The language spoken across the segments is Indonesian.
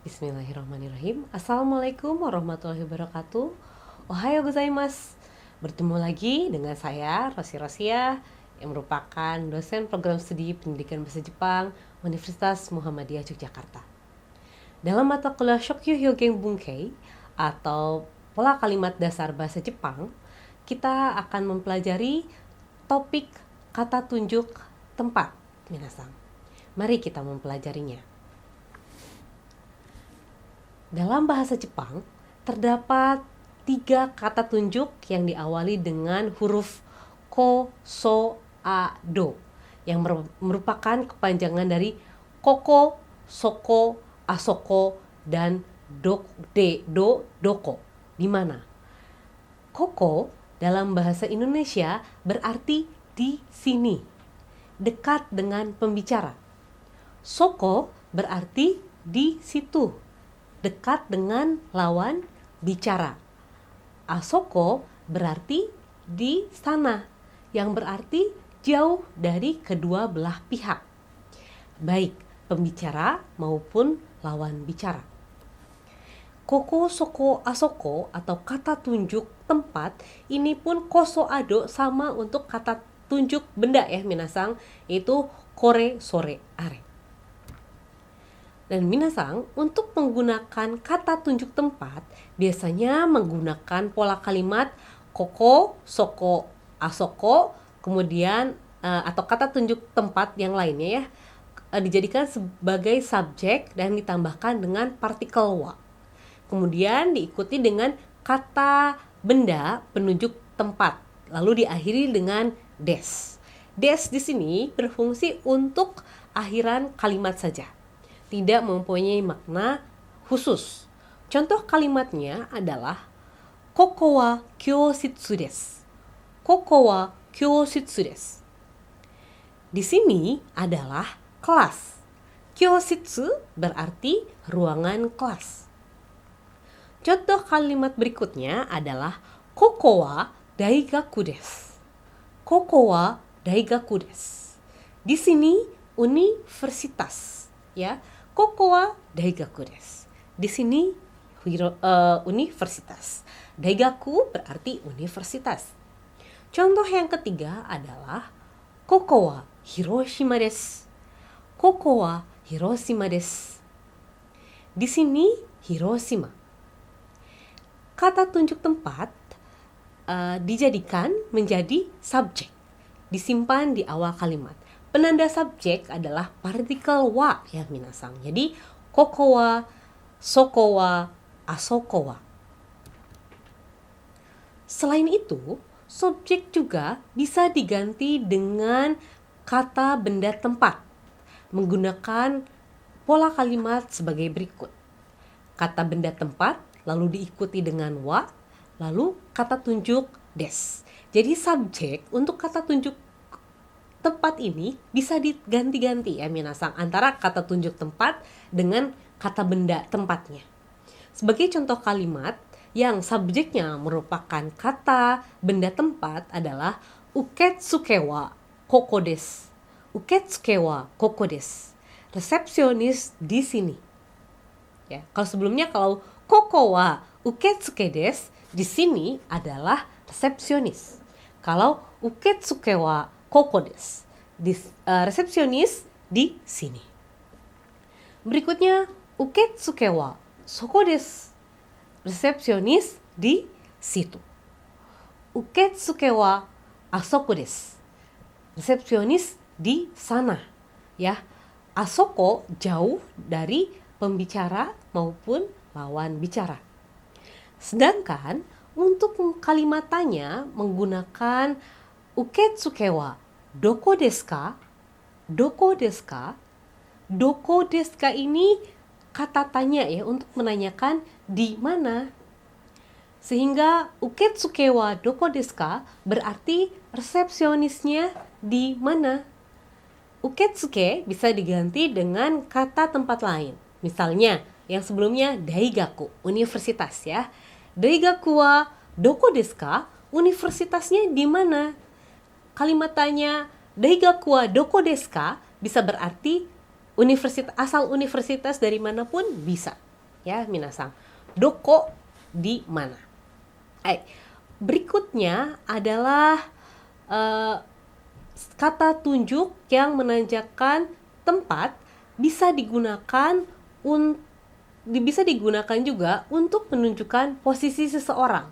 Bismillahirrahmanirrahim. Assalamualaikum warahmatullahi wabarakatuh. Ohayo gozaimasu. Bertemu lagi dengan saya, Rosi Rosia, yang merupakan dosen program studi pendidikan bahasa Jepang Universitas Muhammadiyah Yogyakarta. Dalam mata kuliah Shokyu Hyogeng Bunkei atau pola kalimat dasar bahasa Jepang, kita akan mempelajari topik kata tunjuk tempat. Minasan, mari kita mempelajarinya. Dalam bahasa Jepang, terdapat 3 kata tunjuk yang diawali dengan huruf ko, so, a, do yang merupakan kepanjangan dari koko, soko, asoko, dan doko. Di mana? Koko dalam bahasa Indonesia berarti di sini, dekat dengan pembicara. Soko berarti di situ, dekat dengan lawan bicara. Asoko berarti di sana, yang berarti jauh dari kedua belah pihak, baik pembicara maupun lawan bicara. Koko, soko, asoko atau kata tunjuk tempat ini pun koso ado sama untuk kata tunjuk benda ya minasang, itu kore, sore, are. Dan minasang, untuk menggunakan kata tunjuk tempat, biasanya menggunakan pola kalimat koko, soko, asoko, kemudian atau kata tunjuk tempat yang lainnya ya, dijadikan sebagai subjek dan ditambahkan dengan partikel wa. Kemudian diikuti dengan kata benda penunjuk tempat, lalu diakhiri dengan des. Des di sini berfungsi untuk akhiran kalimat saja, tidak mempunyai makna khusus. Contoh kalimatnya adalah koko wa kyoushitsu desu. Koko wa kyoushitsu desu. Di sini adalah kelas. Kyoshitsu berarti ruangan kelas. Contoh kalimat berikutnya adalah koko wa daigaku desu. Koko wa daigaku desu. Di sini universitas, ya. Koko wa daigaku desu. Di sini universitas. Daigaku berarti universitas. Contoh yang ketiga adalah koko wa Hiroshima desu. Koko wa Hiroshima desu. Di sini Hiroshima. Kata tunjuk tempat dijadikan menjadi subjek, disimpan di awal kalimat. Penanda subjek adalah partikel wa ya minasang. Jadi koko wa, soko wa, asoko wa. Selain itu, subjek juga bisa diganti dengan kata benda tempat menggunakan pola kalimat sebagai berikut. Kata benda tempat lalu diikuti dengan wa, lalu kata tunjuk des. Jadi subjek untuk kata tunjuk tempat ini bisa diganti-ganti ya minasang, antara kata tunjuk tempat dengan kata benda tempatnya. Sebagai contoh kalimat yang subjeknya merupakan kata benda tempat adalah uketsuke wa koko desu. Uketsuke wa koko desu. Resepsionis di sini. Ya, kalau sebelumnya kalau koko wa uketsuke desu, di sini adalah resepsionis. Kalau uketsuke wa koko desu, resepsionis di sini. Berikutnya uketsuke wa soko desu. Resepsionis di situ. Uketsuke wa asoko desu. Resepsionis di sana. Ya, asoko jauh dari pembicara maupun lawan bicara. Sedangkan untuk kalimat tanya menggunakan uketsuke wa doko desu ka? Doko desu ka? Doko desu ka ini kata tanya ya, untuk menanyakan di mana. Sehingga uketsuke wa doko desu ka berarti resepsionisnya di mana. Uketsuke bisa diganti dengan kata tempat lain. Misalnya yang sebelumnya daigaku, universitas ya. Daigaku wa doko desu ka? Universitasnya di mana? Kalimat tanya daigaku wa doko desu ka bisa berarti asal universitas dari manapun bisa. Ya, minasang. Doko di mana. Berikutnya adalah kata tunjuk yang menandakan tempat bisa digunakan juga untuk menunjukkan posisi seseorang.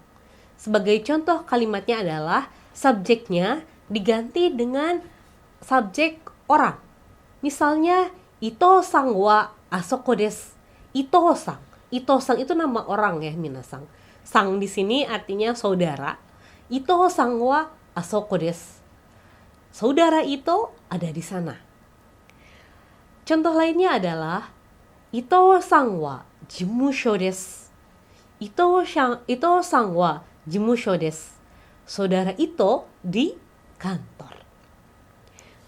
Sebagai contoh kalimatnya adalah subjeknya diganti dengan subjek orang. Misalnya, Ito-san wa asoko desu. Ito-san. Ito-san itu nama orang ya, minasang. Sang di sini artinya saudara. Ito-san wa asoko desu. Saudara Ito ada di sana. Contoh lainnya adalah Ito-san wa jimusho desu. Ito-san wa jimusho desu. Saudara Ito di kantor.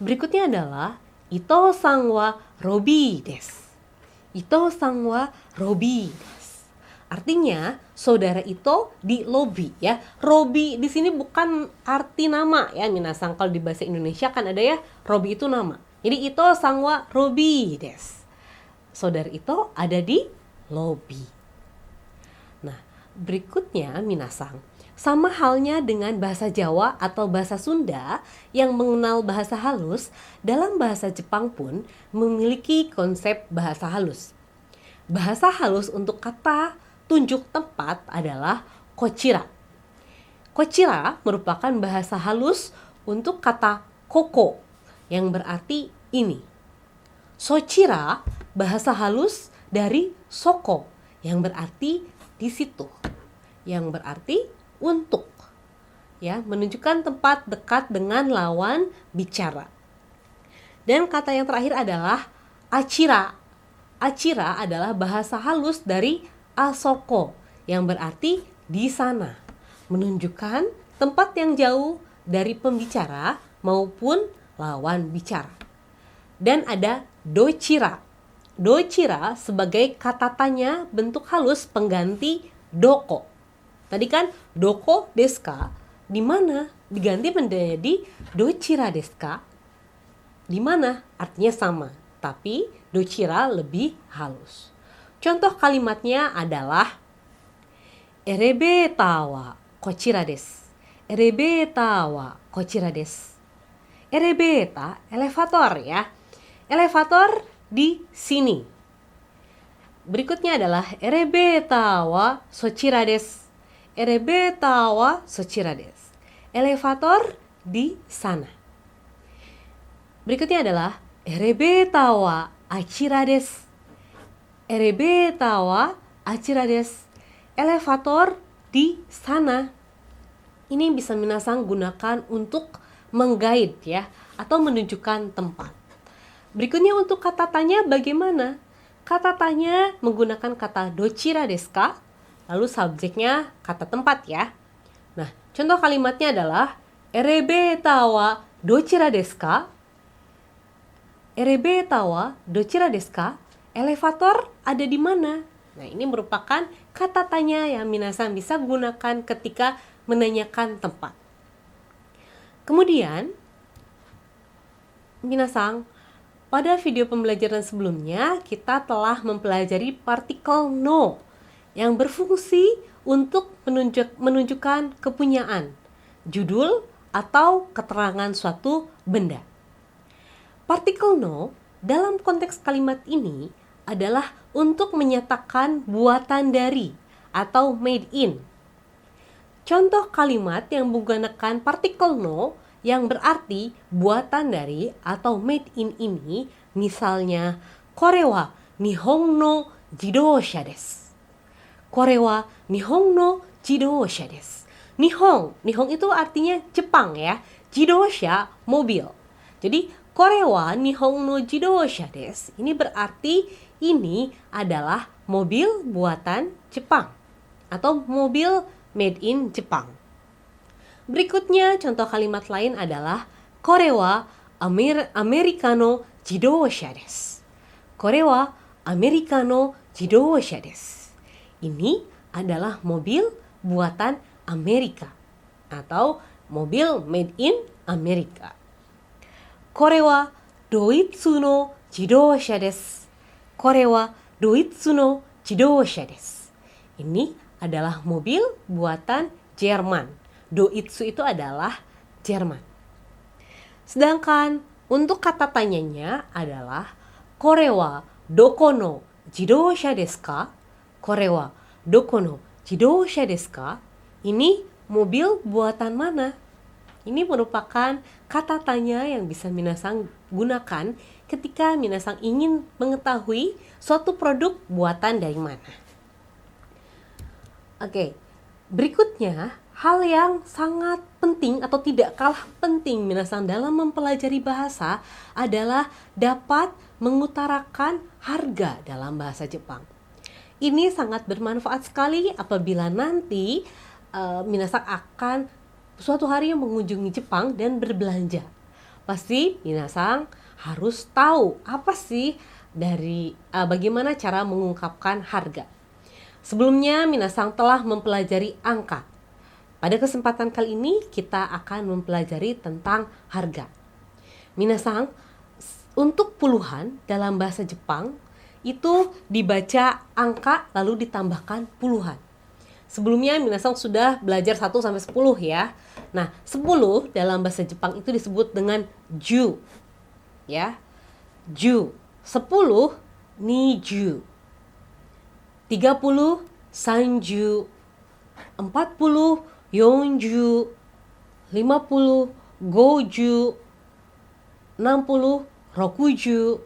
Berikutnya adalah Ito-san wa robi desu. Ito-san wa robi desu. Artinya saudara Ito di lobi ya. Robi di sini bukan arti nama ya, minasang. Kalau di bahasa Indonesia kan ada ya, robi itu nama. Jadi Ito-san wa robi desu. Saudara Ito ada di lobi. Nah, berikutnya minasang. Sama halnya dengan bahasa Jawa atau bahasa Sunda yang mengenal bahasa halus, dalam bahasa Jepang pun memiliki konsep bahasa halus. Bahasa halus untuk kata tunjuk tempat adalah kochira. Kochira merupakan bahasa halus untuk kata koko yang berarti ini. Sochira bahasa halus dari soko yang berarti di situ, yang berarti untuk, ya, menunjukkan tempat dekat dengan lawan bicara. Dan kata yang terakhir adalah achira. Achira adalah bahasa halus dari asoko yang berarti di sana, menunjukkan tempat yang jauh dari pembicara maupun lawan bicara. Dan ada dochira. Dochira sebagai kata tanya bentuk halus pengganti doko. Tadi kan doko desu ka, di mana, diganti menjadi dochira desu ka, di mana artinya sama, tapi dochira lebih halus. Contoh kalimatnya adalah Elevator wa kochira desu. Elevator wa kochira desu. Elevator, elevator ya. Elevator di sini. Berikutnya adalah Elevator wa sochira desu. Elevator wa sochira desu. Elevator di sana. Berikutnya adalah Elevator wa achira desu. Elevator wa achira desu. Elevator di sana. Ini bisa minasang gunakan untuk mengguide ya, atau menunjukkan tempat. Berikutnya untuk kata tanya bagaimana? Kata tanya menggunakan kata dochira desu ka, lalu subjeknya kata tempat ya. Nah, contoh kalimatnya adalah Elevator wa dochira desu ka? Elevator wa dochira desu ka? Elevator ada di mana? Nah, ini merupakan kata tanya yang minasang bisa gunakan ketika menanyakan tempat. Kemudian, minasang, pada video pembelajaran sebelumnya kita telah mempelajari partikel no yang berfungsi untuk menunjukkan kepunyaan, judul, atau keterangan suatu benda. Partikel no dalam konteks kalimat ini adalah untuk menyatakan buatan dari atau made in. Contoh kalimat yang menggunakan partikel no yang berarti buatan dari atau made in ini, misalnya kore wa nihon no jidosha desu. Kore wa nihon no jidosha desu. Nihon itu artinya Jepang ya. Jidosha mobil. Jadi kore wa nihon no jidosha desu. Ini berarti ini adalah mobil buatan Jepang atau mobil made in Jepang. Berikutnya contoh kalimat lain adalah kore wa Amerika no jidosha desu. Kore wa Amerika no jidosha desu. Ini adalah mobil buatan Amerika atau mobil made in Amerika. Kore wa Doitsu no jidosha desu. Kore wa Doitsu no Jidosha desu. Ini adalah mobil buatan Jerman. Doitsu itu adalah Jerman. Sedangkan untuk kata tanyanya adalah kore wa doko no jidosha desu ka? Kore wa doko no jidosha desu ka? Ini mobil buatan mana? Ini merupakan kata tanya yang bisa minasang gunakan ketika minasang ingin mengetahui suatu produk buatan dari mana. Oke, berikutnya hal yang sangat penting atau tidak kalah penting minasang dalam mempelajari bahasa adalah dapat mengutarakan harga dalam bahasa Jepang. Ini sangat bermanfaat sekali apabila nanti minasang akan suatu hari mengunjungi Jepang dan berbelanja. Pasti minasang harus tahu apa sih dari bagaimana cara mengungkapkan harga. Sebelumnya minasang telah mempelajari angka. Pada kesempatan kali ini kita akan mempelajari tentang harga. Minasang, untuk puluhan dalam bahasa Jepang itu dibaca angka lalu ditambahkan puluhan. Sebelumnya minasang sudah belajar 1 sampai 10 ya. Nah, 10 dalam bahasa Jepang itu disebut dengan ju. Ya. Ju. 10 niju. 30 sanju. 40 yonju. 50 goju. 60 rokuju.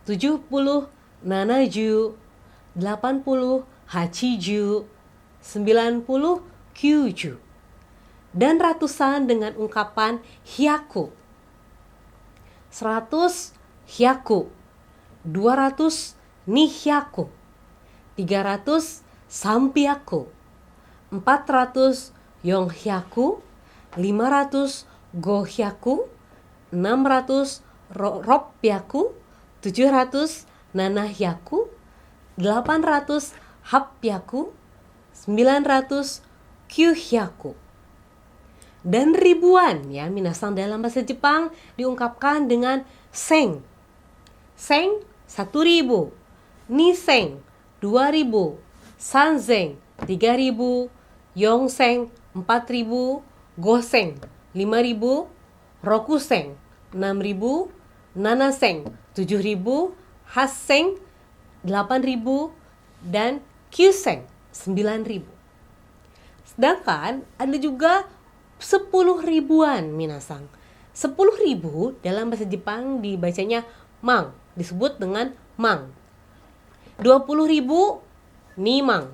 70 nanaju. 80 hachiju. 90 kyuju. Dan ratusan dengan ungkapan hyaku. 100 hyaku. 200 nihyaku. 300 sampiaku. 400 yonhyaku. 500 gohyaku. 600 ropyaku. 700 nanahyaku. 800 hapyaku. 900 kyuhyaku. Dan ribuan ya minasang dalam bahasa Jepang diungkapkan dengan seng. Seng 1000, niseng 2000, sanzeng 3000, yongseng 4000, goseng 5000, rokuseng 6000, nanaseng 7000, hasseng 8000, dan kyuseng 9000. Sedangkan ada juga 10 ribuan minasang. 10 ribu dalam bahasa Jepang dibacanya mang, disebut dengan mang. 20 ribu nimang.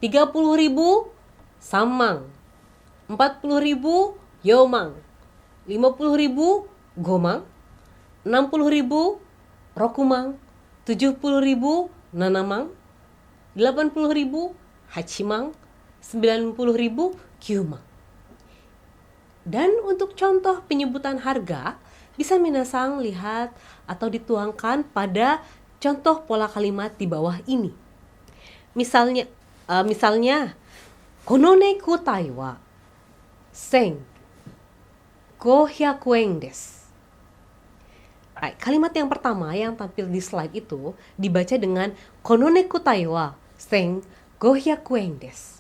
30 ribu samang. 40 ribu yomang. 50 ribu gomang. 60 ribu rokumang. 70 ribu nanamang. 80 ribu hachimang. 90 ribu kyumang. Dan untuk contoh penyebutan harga bisa minasang lihat atau dituangkan pada contoh pola kalimat di bawah ini. Misalnya kono necktie wa 1,500 yen desu. Kalimat yang pertama yang tampil di slide itu dibaca dengan kono necktie wa 1,500 yen desu.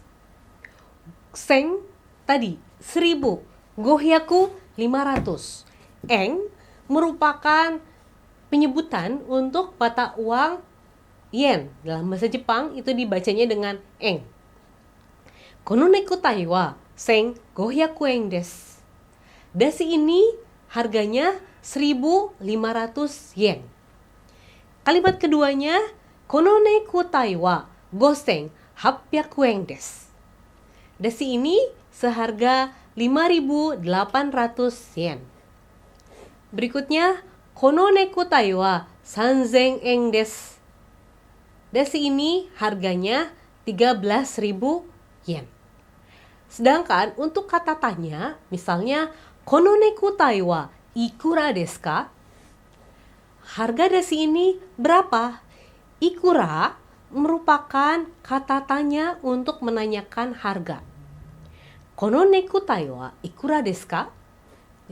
Sen tadi 1000, gohyaku 500. Eng merupakan penyebutan untuk mata uang yen. Dalam bahasa Jepang itu dibacanya dengan eng. Kono necktie wa 1,500 yen desu. Dasi ini harganya 1.500 yen. Kalimat keduanya kono necktie wa 5,800 yen desu. Dasi ini seharga 5.800 yen. Berikutnya, kono necktie wa 3,000 yen desu. Dasi ini harganya 13.000 yen. Sedangkan untuk kata tanya, misalnya kono necktie wa ikura desu ka? Harga dasi ini berapa? Ikura merupakan kata tanya untuk menanyakan harga. Kono necktie wa ikura desu ka?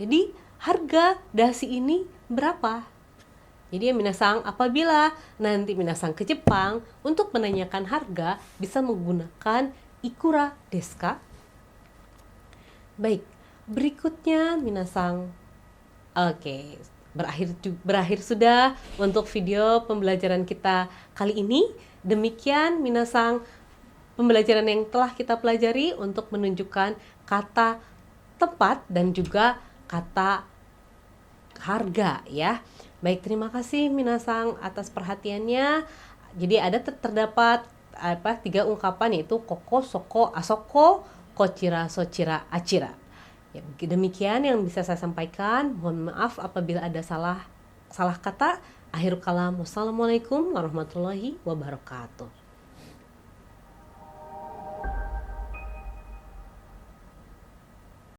Jadi harga dasi ini berapa? Jadi minasang, apabila nanti minasang ke Jepang untuk menanyakan harga bisa menggunakan ikura desu ka? Baik, berikutnya minasang. Oke, berakhir sudah untuk video pembelajaran kita kali ini. Demikian minasang pembelajaran yang telah kita pelajari untuk menunjukkan kata tempat dan juga kata harga ya. Baik, terima kasih minasang atas perhatiannya. Jadi terdapat 3 ungkapan, yaitu koko, soko, asoko, kochira, sochira, achira. Ya, demikian yang bisa saya sampaikan. Mohon maaf apabila ada salah kata. Akhirul kalam. Wassalamualaikum warahmatullahi wabarakatuh.